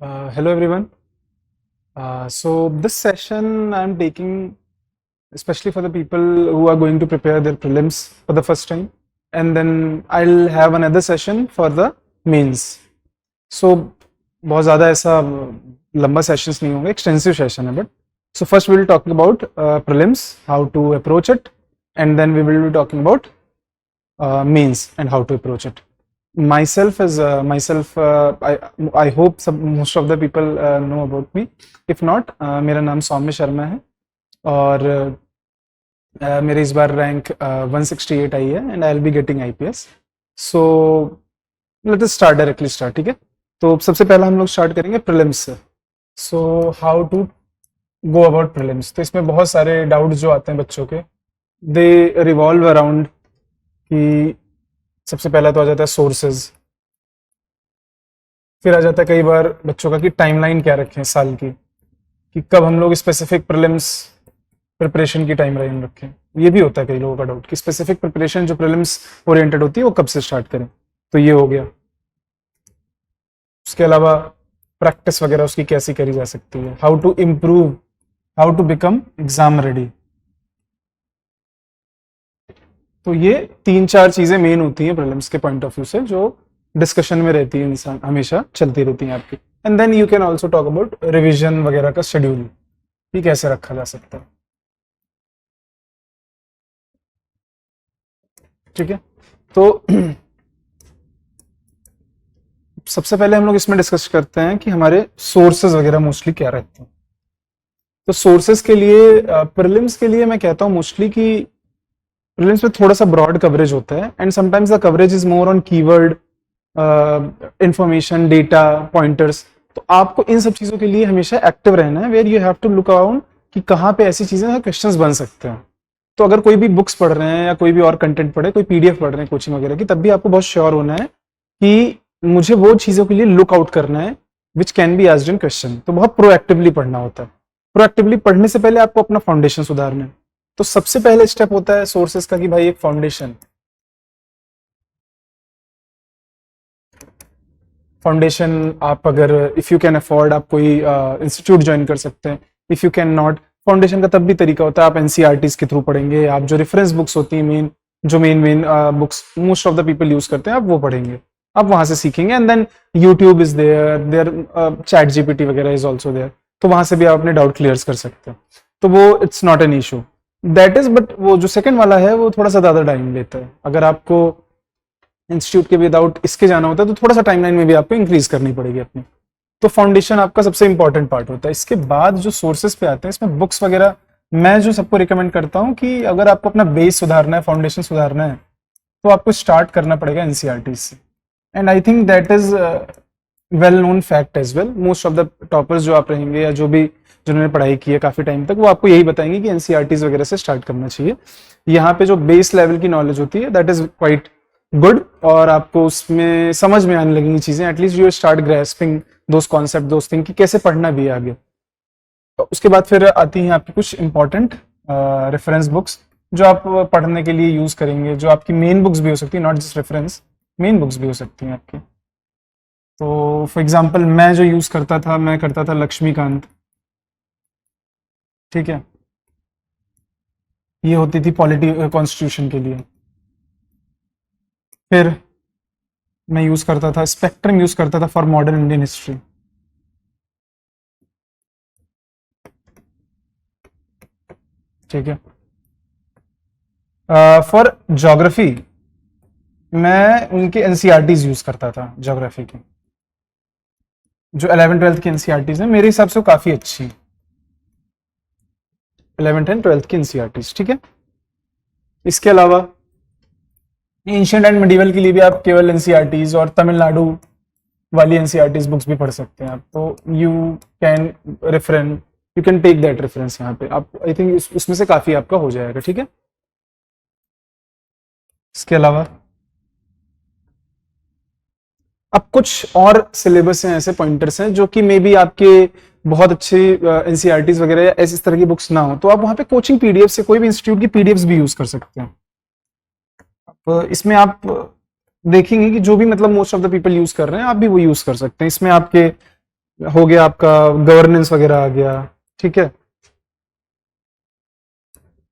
Hello everyone. So this session I'm taking especially for the people who are going to prepare their prelims for the first time, and then I'll have another session for the mains. So बहुत ज़्यादा ऐसा लंबा sessions नहीं होंगे, extensive session है but so first we will talk about prelims, how to approach it, and then we will be talking about mains and how to approach it. I hope most of the people know about me. If not, मेरा नाम सौम्य शर्मा है और मेरे इस बार rank 168 आई है and I will be getting IPS. So let us start directly start. ठीक है, तो सबसे पहला हम लोग स्टार्ट करेंगे प्रीलिम्स से. So how to go about prelims. तो इसमें बहुत सारे डाउट्स जो आते हैं बच्चों के, दे रिवॉल्व अराउंड कि सबसे पहला तो आ जाता है सोर्सेज, फिर आ जाता है कई बार बच्चों का कि टाइमलाइन क्या रखें साल की, कि कब हम लोग स्पेसिफिक प्रीलिम्स प्रिपरेशन की टाइमलाइन रखें. ये भी होता है कई लोगों का डाउट कि स्पेसिफिक प्रिपरेशन जो प्रीलिम्स ओरिएंटेड होती है वो कब से स्टार्ट करें. तो ये हो गया. उसके अलावा प्रैक्टिस वगैरह उसकी कैसी करी जा सकती है, how to improve, how to become exam ready. तो ये 3-4 चीजें मेन होती हैं प्रीलिम्स के पॉइंट ऑफ व्यू से, जो डिस्कशन में रहती है, इंसान हमेशा चलती रहती है आपकी. And then you can also talk about revision वगैरह का शेड्यूल, कि कैसे रखा जा सकता है. ठीक है, तो सबसे पहले हम लोग इसमें डिस्कस करते हैं कि हमारे सोर्सेज वगैरह मोस्टली क्या रहते हैं. तो सोर्सेज के लिए प्रीलिम्स के लिए मैं कहता हूँ मोस्टली कि प्रीलिम्स में थोड़ा सा ब्रॉड कवरेज होता है and sometimes the coverage is more on keyword, information, data, pointers. तो आपको इन सब चीजों के लिए हमेशा एक्टिव रहना है, where you have to look around कि कहाँ पे ऐसी चीजें क्वेश्चंस बन सकते हैं. तो अगर कोई भी बुक्स पढ़ रहे हैं या कोई भी और कंटेंट पढ़े, कोई पीडीएफ पढ़ रहे हैं कोचिंग वगैरह की, तब भी आपको बहुत श्योर होना है कि मुझे वो चीजों के लिए लुक आउट करना है which can be asked in question. तो बहुत प्रोएक्टिवली पढ़ना होता है. प्रोएक्टिवली पढ़ने से पहले आपको अपना फाउंडेशन सुधारना है. तो सबसे पहले स्टेप होता है सोर्सेस का कि भाई एक फाउंडेशन आप अगर इफ यू कैन अफोर्ड आप कोई इंस्टीट्यूट ज्वाइन कर सकते हैं. If you can not, foundation का तब भी तरीका होता है आप एनसीईआरटीज के थ्रू पढ़ेंगे, आप जो रेफरेंस बुक्स होती हैं main books most of the people use करते हैं आप वो पढ़ेंगे, आप वहां से सीखेंगे. And then YouTube is there ChatGPT वगैरह इज ऑल्सो देयर, तो वहां से भी आप अपने डाउट क्लियर कर सकते हैं. तो वो it's not an issue that is. But वो जो सेकंड वाला है वो थोड़ा सा ज्यादा टाइम लेता है. अगर आपको इंस्टीट्यूट के विदाउट इसके जाना होता है तो थोड़ा सा टाइमलाइन में भी आपको इंक्रीज करनी पड़ेगी अपनी. तो फाउंडेशन आपका सबसे इंपॉर्टेंट पार्ट होता है. इसके बाद जो सोर्सेज पे आते हैं, इसमें बुक्स वगैरह मैं जो सबको रिकमेंड करता हूँ कि अगर आपको अपना बेस सुधारना है, फाउंडेशन सुधारना है, तो आपको स्टार्ट करना पड़ेगा एनसीईआरटी से. And I think that is well known fact as well. Most of the toppers जो आप रहेंगे या जो भी जिन्होंने पढ़ाई की है काफी टाइम तक, वो आपको यही बताएंगे कि एनसीईआरटीज वगैरह से स्टार्ट करना चाहिए. यहाँ पे जो बेस लेवल की नॉलेज होती है दैट इज क्वाइट गुड, और आपको उसमें समझ में आने लगेंगी चीजें. At least you start grasping those concept, those thing, कि कैसे पढ़ना भी है आगे. तो उसके बाद फिर आती हैं आपकी कुछ इंपॉर्टेंट रेफरेंस बुक्स जो आप पढ़ने के लिए यूज करेंगे, जो आपकी मेन बुक्स भी हो सकती है, not just reference, main books भी हो सकती हैं आपकी. तो फॉर एग्जांपल मैं जो यूज करता था, मैं करता था लक्ष्मीकांत. ठीक है, ये होती थी पॉलिटी कॉन्स्टिट्यूशन के लिए. फिर मैं यूज करता था स्पेक्ट्रम, यूज करता था फॉर मॉडर्न इंडियन हिस्ट्री. ठीक है, फॉर ज्योग्राफी मैं उनके एनसीईआरटीज यूज करता था. ज्योग्राफी की जो 11th-12th की एनसीईआरटीज है मेरे हिसाब से वो काफी अच्छी 11th एंड 12th की एनसीईआरटीज. ठीक है, इसके अलावा एंशिएंट एंड मिडिवल के लिए भी आप केवल एनसीईआरटीज और तमिलनाडु वाली एनसीईआरटीज बुक्स भी पढ़ सकते हैं आप. तो you can take that reference यहाँ पे. आप आई थिंक उसमें से काफी आपका हो जाएगा. ठीक है, इसके अलावा अब कुछ और सिलेबस हैं, ऐसे पॉइंटर्स हैं जो कि मे बी आपके बहुत अच्छे एनसीईआरटीज वगैरह या इस तरह की बुक्स ना हो, तो आप वहां पे कोचिंग पीडीएफ से कोई भी इंस्टीट्यूट की पीडीएफ्स भी यूज कर सकते हैं. इसमें आप देखेंगे कि जो भी मतलब most of the people use कर रहे हैं आप भी वो यूज कर सकते हैं. इसमें आपके हो गया आपका गवर्नेंस वगैरह आ गया, ठीक है,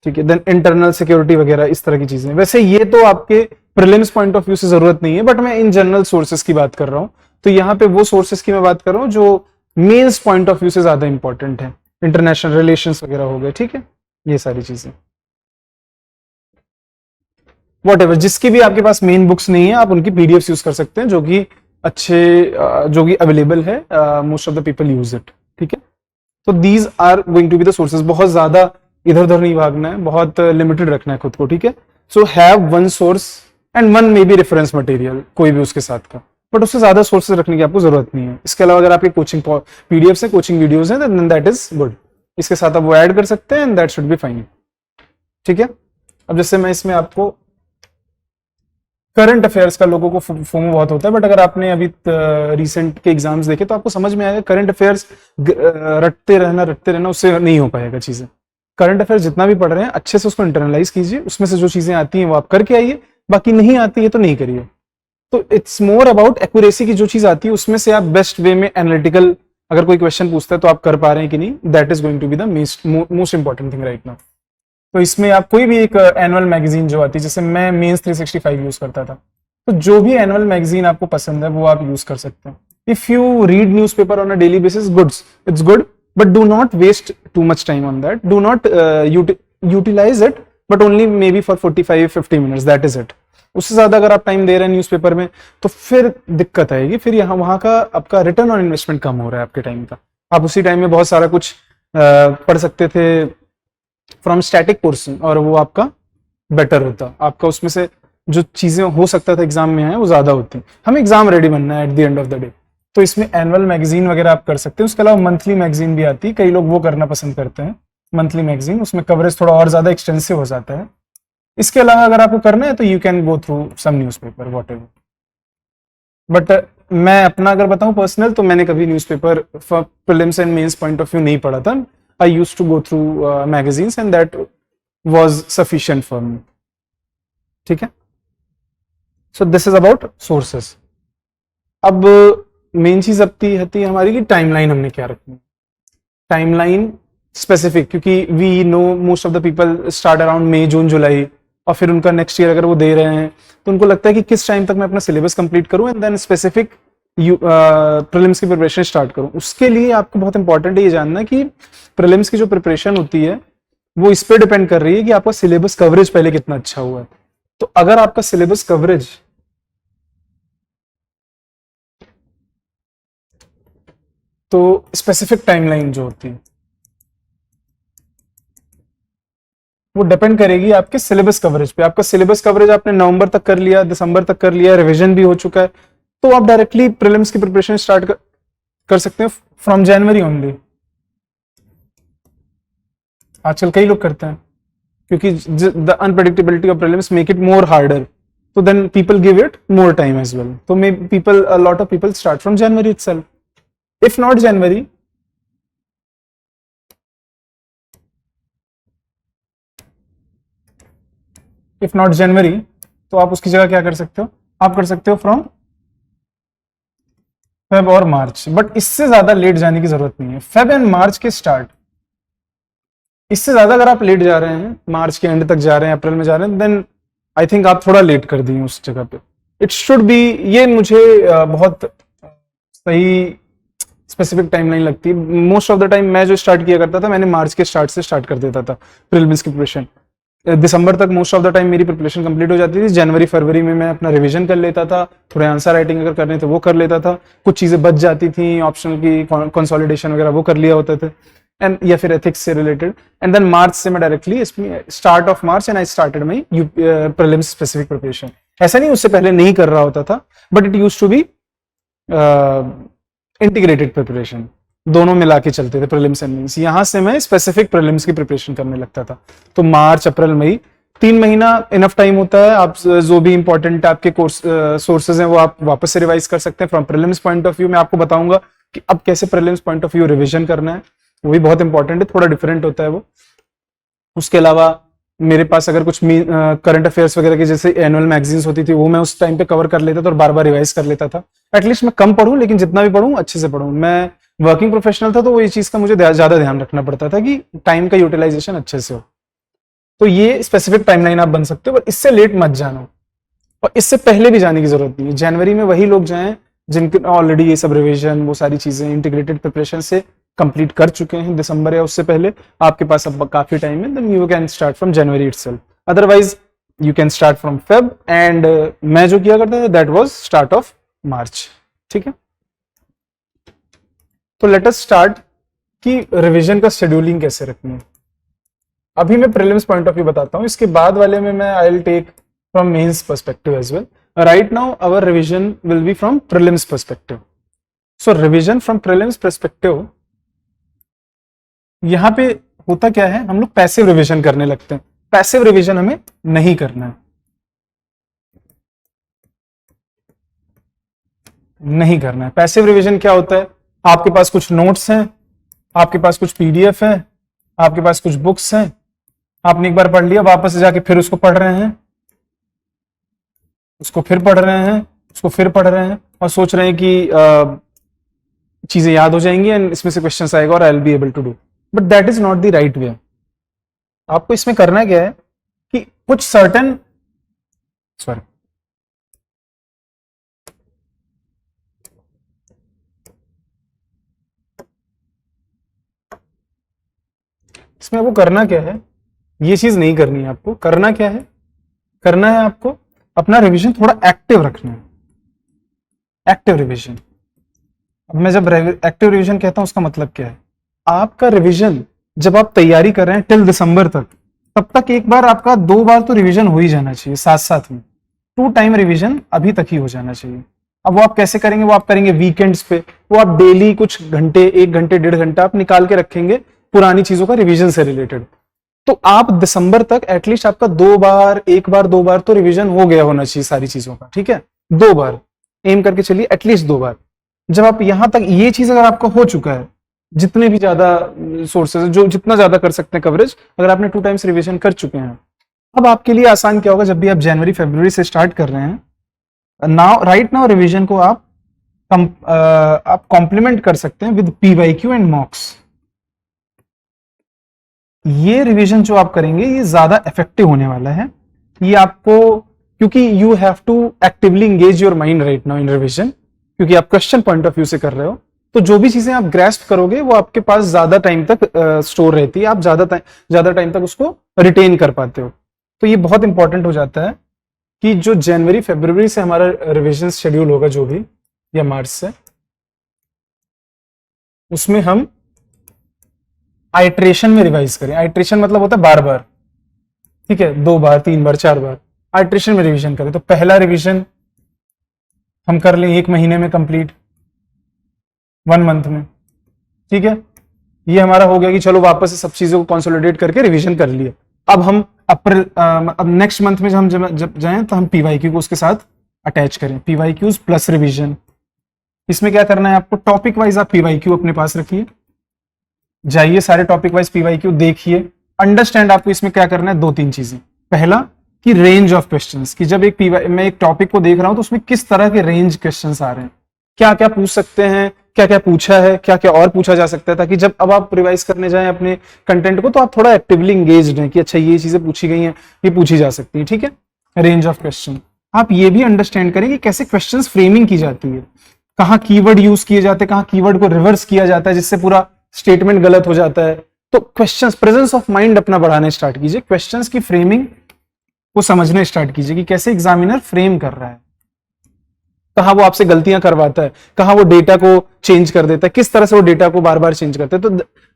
ठीक है, देन इंटरनल सिक्योरिटी वगैरह इस तरह की चीजें। वैसे ये तो आपके प्रीलिम्स पॉइंट ऑफ व्यू से जरूरत नहीं है, बट मैं इन जनरल सोर्सेस की बात कर रहा हूं, तो यहाँ पे वो सोर्सेस की मैं बात कर रहा हूँ जो मेंस पॉइंट ऑफ व्यू से ज्यादा इंपॉर्टेंट है, इंटरनेशनल रिलेशंस वगैरह हो गए, ठीक है, ये सारी चीजें। वॉट एवर, जिसकी भी आपके पास मेन बुक्स नहीं है आप उनकी पीडीएफ यूज कर सकते हैं, जो कि अच्छे जो कि अवेलेबल है, most of the people use it, ठीक है। तो these are going to be the sources, बहुत ज्यादा इधर उधर नहीं भागना है, बहुत लिमिटेड रखना है खुद को, ठीक है। So have one source and one may be reference material, कोई भी उसके साथ का, बट उससे ज्यादा सोर्सेज रखने की आपको जरूरत नहीं है। इसके अलावा अगर आपके कोचिंग पीडीएफ से कोचिंग वीडियोज हैं देन दैट इज गुड, इसके साथ आप वो ऐड कर सकते हैं and that should be fine, ठीक है। अब जैसे मैं इसमें आपको करंट अफेयर्स का लोगों को फोमो बहुत होता है, बट अगर आपने अभी रिसेंट के एग्जाम्स देखे तो आपको समझ में आएगा करंट अफेयर्स रटते रहना उससे नहीं हो पाएगा चीजें। करंट अफेयर्स जितना भी पढ़ रहे हैं अच्छे से उसको इंटरनलाइज कीजिए, उसमें से जो चीजें आती हैं वो आप करके आइए, बाकी नहीं आती है तो नहीं करिए। तो इट्स मोर अबाउट एक्यूरेसी की, जो चीज आती है उसमें से आप बेस्ट वे में एनालिटिकल, अगर कोई क्वेश्चन पूछता है तो आप कर पा रहे हैं कि नहीं, that is going to be the most important thing right now. तो इसमें आप कोई भी एक एनुअल मैगजीन जो आती है, जैसे मैं मेंस 365 यूज करता था, तो जो भी एनुअल मैगजीन आपको पसंद है वो आप यूज कर सकते हैं। If you read newspaper on a daily basis, goods, it's good, but do not waste too much time on that, do not utilize it, but only maybe for 45-50 minutes, that is it. उससे ज्यादा अगर आप time दे रहे हैं newspaper में तो फिर दिक्कत आएगी, फिर यहाँ वहां का आपका रिटर्न ऑन इन्वेस्टमेंट कम हो रहा है आपके टाइम का। आप उसी टाइम में बहुत सारा कुछ पढ़ सकते थे फ्रॉम स्टैटिक पोर्शन, और वो आपका बेटर होता, आपका उसमें से जो चीजें हो सकता था एग्जाम में आए वो ज्यादा होती। हमें एग्जाम रेडी बनना है at the end of the day, तो इसमें एनुअल मैगजीन वगैरह आप कर सकते हैं। उसके अलावा मंथली मैगजीन भी आती है, कई लोग वो करना पसंद करते हैं, मंथली मैगजीन, उसमें कवरेज थोड़ा और ज्यादा एक्सटेंसिव हो जाता है। इसके अलावा अगर आपको करना है तो you can go through some newspaper whatever, but मैं अपना अगर बताऊं पर्सनल, तो मैंने कभी newspaper for prelims and mains point of view नहीं पढ़ा था। I used to go through magazines and that was sufficient for me, ठीक है। So this is about sources. अब मेन चीज अपती है हमारी कि टाइमलाइन हमने क्या रखनी है, टाइमलाइन स्पेसिफिक, क्योंकि we know most of the people start around May June July, और फिर उनका नेक्स्ट ईयर अगर वो दे रहे हैं तो उनको लगता है कि किस टाइम तक मैं अपना सिलेबस कंप्लीट करूं एंड देन स्पेसिफिक प्रीलिम्स की प्रिपरेशन स्टार्ट करूं। उसके लिए आपको बहुत इंपॉर्टेंट है ये जानना कि प्रीलिम्स की जो प्रिपरेशन होती है वो इस पे डिपेंड कर रही है कि आपका सिलेबस कवरेज पहले कितना अच्छा हुआ है। तो अगर आपका सिलेबस कवरेज तो स्पेसिफिक टाइमलाइन जो होती है वो डिपेंड करेगी आपके सिलेबस कवरेज पे। आपका सिलेबस कवरेज आपने नवंबर तक कर लिया, दिसंबर तक कर लिया, रिवीजन भी हो चुका है, तो आप डायरेक्टली प्रीलिम्स की प्रिपरेशन स्टार्ट कर सकते हैं फ्रॉम जनवरी ओनली। आजकल कई लोग करते हैं क्योंकि the unpredictability of prelims make it more harder, तो then people give it more time as well. तो may people, a lot of people start from January itself, if not January if not January तो आप उसकी जगह क्या कर सकते हो, आप कर सकते हो फ्रॉम फेब और मार्च, बट इससे ज्यादा लेट जाने की जरूरत नहीं है। फेब एंड मार्च के स्टार्ट, इससे ज्यादा अगर आप लेट जा रहे हैं, मार्च के एंड तक जा रहे हैं, अप्रैल में जा रहे हैं, देन आई थिंक आप थोड़ा लेट कर दिए उस जगह पे। इट शुड बी, ये मुझे बहुत सही स्पेसिफिक टाइमलाइन लगती है। मोस्ट ऑफ द टाइम मैं जो स्टार्ट किया करता था, मैंने मार्च के स्टार्ट से स्टार्ट कर देता था प्रीलिम्स की प्रिपरेशन। दिसंबर तक मोस्ट ऑफ द टाइम मेरी प्रिपरेशन कंप्लीट हो जाती थी। जनवरी फरवरी में मैं अपना रिवीजन कर लेता था, थोड़े आंसर राइटिंग अगर करने थे वो कर लेता था, कुछ चीजें बच जाती थी ऑप्शनल की कंसोलिडेशन वगैरह वो कर लिया होते थे, एंड या फिर एथिक्स से रिलेटेड। एंड देन मार्च से मैं directly start of March and I started my prelims specific preparation. ऐसा नहीं उससे पहले नहीं कर रहा होता था, but it used to be integrated preparation, दोनों मिला के चलते थे प्रीलिम्स एंड मेंस। यहां से मैं स्पेसिफिक प्रीलिम्स की प्रिपरेशन करने लगता था। तो मार्च अप्रैल मई 3 महीना इनफ टाइम होता है। आप जो भी इंपॉर्टेंट आपके कोर्स सोर्सेज हैं वो आप वापस से रिवाइज कर सकते हैं from prelims point of view. मैं आपको बताऊंगा कि अब कैसे prelims point of view revision करना है, वो भी बहुत इंपॉर्टेंट है, थोड़ा डिफरेंट होता है वो। उसके अलावा मेरे पास अगर कुछ करंट अफेयर्स वगैरह की जैसे एनुअल मैगजीन्स होती थी वो मैं उस टाइम पे कवर कर लेता था और बार बार रिवाइज कर लेता था। एटलीस्ट मैं कम पढूं लेकिन जितना भी पढूं अच्छे से पढूं। मैं वर्किंग प्रोफेशनल था तो वो ये चीज का मुझे ज्यादा ध्यान रखना पड़ता था कि टाइम का यूटिलाइजेशन अच्छे से हो। तो ये स्पेसिफिक टाइमलाइन आप बन सकते हो, पर इससे लेट मत जाना और इससे पहले भी जाने की जरूरत नहीं है। जनवरी में वही लोग जाएं जिनके ऑलरेडी ये सब रिवीजन वो सारी चीजें इंटीग्रेटेड प्रिपरेशन से कंप्लीट कर चुके हैं दिसंबर या उससे पहले। आपके पास अब काफी टाइम है, then you can start from January itself. Otherwise you can start from Feb and मैं जो किया करता था that was start of March. ठीक है, तो लेट अस स्टार्ट कि रिवीजन का शेड्यूलिंग कैसे रखनी है। अभी मैं प्रीलिम्स पॉइंट ऑफ व्यू बताता हूँ, इसके बाद वाले में मैं I will take from mains perspective as well. Right now our revision will be from prelims perspective. So revision from prelims perspective, यहां पे होता क्या है, हम लोग पैसिव रिवीजन करने लगते हैं। पैसिव रिवीजन हमें नहीं करना है, नहीं करना है। पैसिव रिवीजन क्या होता है, आपके पास कुछ नोट्स हैं, आपके पास कुछ पीडीएफ है, आपके पास कुछ बुक्स हैं, आपने एक बार पढ़ लिया, वापस से जाके फिर उसको पढ़ रहे हैं, उसको फिर पढ़ रहे हैं, उसको फिर पढ़ रहे हैं और सोच रहे हैं कि चीजें याद हो जाएंगी एंड इसमें से क्वेश्चंस आएगा और I will be able to do, but that is not the right way. आपको इसमें करना क्या है कि कुछ सर्टेन सॉरी इसमें आपको करना क्या है, ये चीज नहीं करनी है। आपको करना क्या है, करना है आपको अपना रिवीजन थोड़ा एक्टिव रखना है। एक्टिव रिवीजन, अब मैं जब एक्टिव रिवीजन कहता हूं उसका मतलब क्या है, आपका रिवीजन जब आप तैयारी कर रहे हैं टिल दिसंबर तक, तब तक एक बार आपका 2 बार तो रिवीजन हो ही जाना चाहिए साथ साथ में। 2 टाइम रिवीजन अभी तक ही हो जाना चाहिए। अब वो आप कैसे करेंगे, वो आप करेंगे वीकेंड्स पे, वो आप डेली कुछ घंटे, 1 घंटे 1.5 घंटा आप निकाल के रखेंगे पुरानी चीजों का रिवीजन से रिलेटेड। तो आप दिसंबर तक एटलीस्ट आपका 2 बार, 1 बार 2 बार तो रिवीजन हो गया होना चाहिए सारी चीजों का। ठीक है, 2 बार एम करके चलिए, एटलीस्ट 2 बार। जब आप यहां तक ये चीज अगर आपका हो चुका है, जितने भी ज्यादा सोर्सेज जो जितना ज्यादा कर सकते हैं कवरेज, अगर आपने 2 टाइम्स रिवीजन कर चुके हैं, अब आपके लिए आसान क्या होगा, जब भी आप जनवरी फरवरी से स्टार्ट कर रहे हैं, नाउ राइट नाउ रिवीजन को आप कॉम्प्लीमेंट कर सकते हैं विद पीवाईक्यू एंड मॉक्स। ये रिवीजन जो आप करेंगे ये ज्यादा इफेक्टिव होने वाला है। ये आपको, क्योंकि you have to actively engage your mind right now in revision, क्योंकि आप क्वेश्चन पॉइंट ऑफ व्यू से कर रहे हो, तो जो भी चीजें आप ग्रैस्प करोगे वो आपके पास ज्यादा टाइम तक स्टोर रहती है, आप ज्यादा टाइम तक उसको रिटेन कर पाते हो। तो ये बहुत इंपॉर्टेंट हो जाता है कि जो जनवरी फरवरी से हमारा रिवीजन शेड्यूल होगा जो भी, या मार्च से, उसमें हम आइट्रेशन में रिवाइज करें। आइट्रेशन मतलब होता है बार बार, ठीक है, 2 बार 3 बार 4 बार आइट्रेशन में रिवीजन करें। तो पहला रिवीजन हम कर लें 1 महीने में कंप्लीट, 1 मंथ में। ठीक है, ये हमारा हो गया कि चलो वापस से सब चीजों को कंसोलिडेट करके रिवीजन कर लिए। अब हम अप्रैल, अब नेक्स्ट मंथ में जब जाएं तो हम पीवाईक्यू को उसके साथ अटैच करें, पीवाईक्यूज प्लस रिवीजन। इसमें क्या करना है आपको, टॉपिक वाइज आप पीवाईक्यू अपने पास रखिए, जाइए सारे टॉपिक वाइज पीवाईक्यू देखिए। अंडरस्टैंड आपको इसमें क्या करना है, 2-3 चीजें। पहला कि रेंज ऑफ क्वेश्चंस, कि जब मैं एक टॉपिक को देख रहा हूं तो उसमें किस तरह के रेंज क्वेश्चंस आ रहे हैं, क्या क्या पूछ सकते हैं, क्या क्या पूछा है, क्या क्या और पूछा जा सकता है, ताकि जब अब आप रिवाइज करने जाएं अपने कंटेंट को तो आप थोड़ा एक्टिवली एंगेज्ड हैं कि अच्छा ये चीजें पूछी गई हैं, ये पूछी जा सकती है। ठीक है, रेंज ऑफ क्वेश्चन। आप ये भी अंडरस्टैंड करें कि कैसे क्वेश्चन फ्रेमिंग की जाती है, कहाँ कीवर्ड यूज किए जाते हैं, कहाँ कीवर्ड को रिवर्स किया जाता है जिससे पूरा स्टेटमेंट गलत हो जाता है। तो क्वेश्चंस, प्रेजेंस ऑफ माइंड अपना बढ़ाने स्टार्ट कीजिए, क्वेश्चंस की फ्रेमिंग को समझने स्टार्ट कीजिए कि कैसे एग्जामिनर फ्रेम कर रहा है, कहां वो आपसे गलतियां करवाता है, कहां वो डेटा को चेंज कर देता है, किस तरह से वो डेटा को बार बार चेंज करता है। तो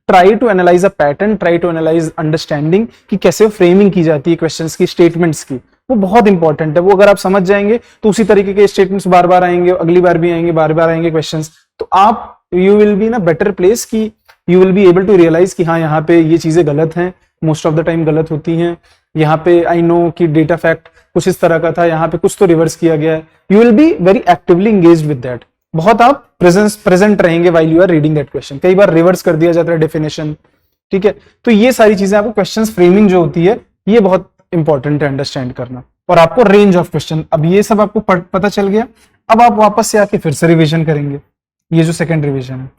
try to analyse a pattern, try to analyse understanding कि कैसे वो फ्रेमिंग की जाती है क्वेश्चंस की, स्टेटमेंट्स की। वो बहुत इंपॉर्टेंट है। वो अगर आप समझ जाएंगे तो उसी तरीके के स्टेटमेंट्स बार बार आएंगे, अगली बार भी आएंगे, बार बार आएंगे क्वेश्चंस, तो आप you will be in a better place कि you will be able to realise कि हाँ यहाँ पे ये चीजें गलत हैं, मोस्ट ऑफ द टाइम गलत होती हैं, यहाँ पे आई नो कि डेटा फैक्ट कुछ इस तरह का था, यहाँ पे कुछ तो रिवर्स किया गया है। You will be very actively engaged with that. बहुत आप प्रेजेंट रहेंगे while you are reading that question. कई बार रिवर्स कर दिया जाता है डेफिनेशन, ठीक है। तो ये सारी चीजें आपको क्वेश्चन फ्रेमिंग जो होती है ये बहुत इंपॉर्टेंट है अंडरस्टैंड करना। और आपको रेंज ऑफ क्वेश्चन, अब ये सब आपको पता चल गया। अब आप वापस से आके फिर से रिवीजन करेंगे, ये जो सेकंड रिवीजन है।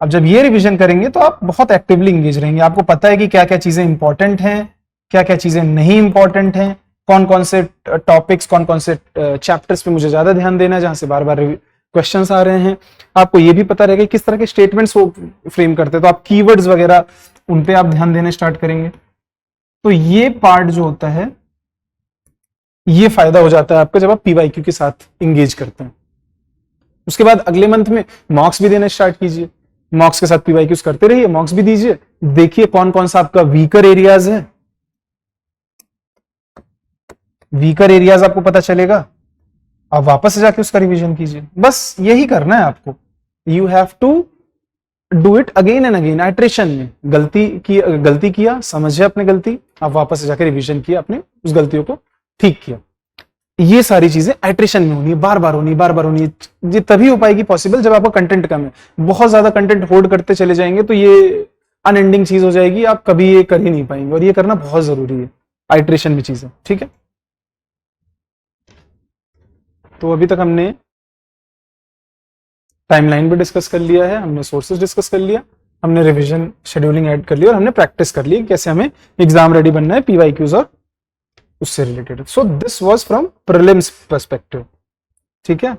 अब जब ये रिवीजन करेंगे तो आप बहुत एक्टिवली इंगेज रहेंगे, आपको पता है कि क्या क्या चीजें इंपॉर्टेंट हैं, क्या क्या चीजें नहीं इंपॉर्टेंट हैं, कौन कौन से टॉपिक्स, कौन कौन से चैप्टर्स पे मुझे ज्यादा ध्यान देना है जहां से बार बार क्वेश्चंस आ रहे हैं। आपको ये भी पता रहेगा किस तरह के स्टेटमेंट्स वो फ्रेम करते हैं, तो आप कीवर्ड्स वगैरह उन पे आप ध्यान देने स्टार्ट करेंगे। तो ये पार्ट जो होता है, ये फायदा हो जाता है आपका जब आप पीवाईक्यू के साथ इंगेज करते हैं। उसके बाद अगले मंथ में मॉक्स भी देने स्टार्ट कीजिए, मॉक्स के साथ पीवाईक्यूज करते रहिए, मॉक्स भी दीजिए, देखिए कौन कौन सा आपका वीकर एरियाज है, वीकर एरियाज आपको पता चलेगा, आप वापस से जाके उसका रिवीजन कीजिए। बस यही करना है आपको, you have to do it again and again, iteration में। गलती किया, समझे अपने गलती, आप वापस से जाके रिवीजन किया, अपने उस गलतियों को ठीक किया। ये सारी चीजें आइट्रेशन में होनी है, बार बार होनी, बार बार होनी है। ये तभी हो पाएगी पॉसिबल जब आपका कंटेंट कम है। बहुत ज्यादा कंटेंट होल्ड करते चले जाएंगे तो ये अनएंडिंग चीज हो जाएगी, आप कभी ये कर ही नहीं पाएंगे। और ये करना बहुत जरूरी है, आइट्रेशन में चीजें, ठीक है। तो अभी तक हमने टाइमलाइन भी डिस्कस कर लिया है, हमने सोर्सेज डिस्कस कर लिया, हमने रिवीजन शेड्यूलिंग ऐड कर लिया, और हमने प्रैक्टिस कर ली कैसे हमें एग्जाम रेडी बनना है पीवाईक्यूज और उससे related. So this was from prelims perspective, ठीक है।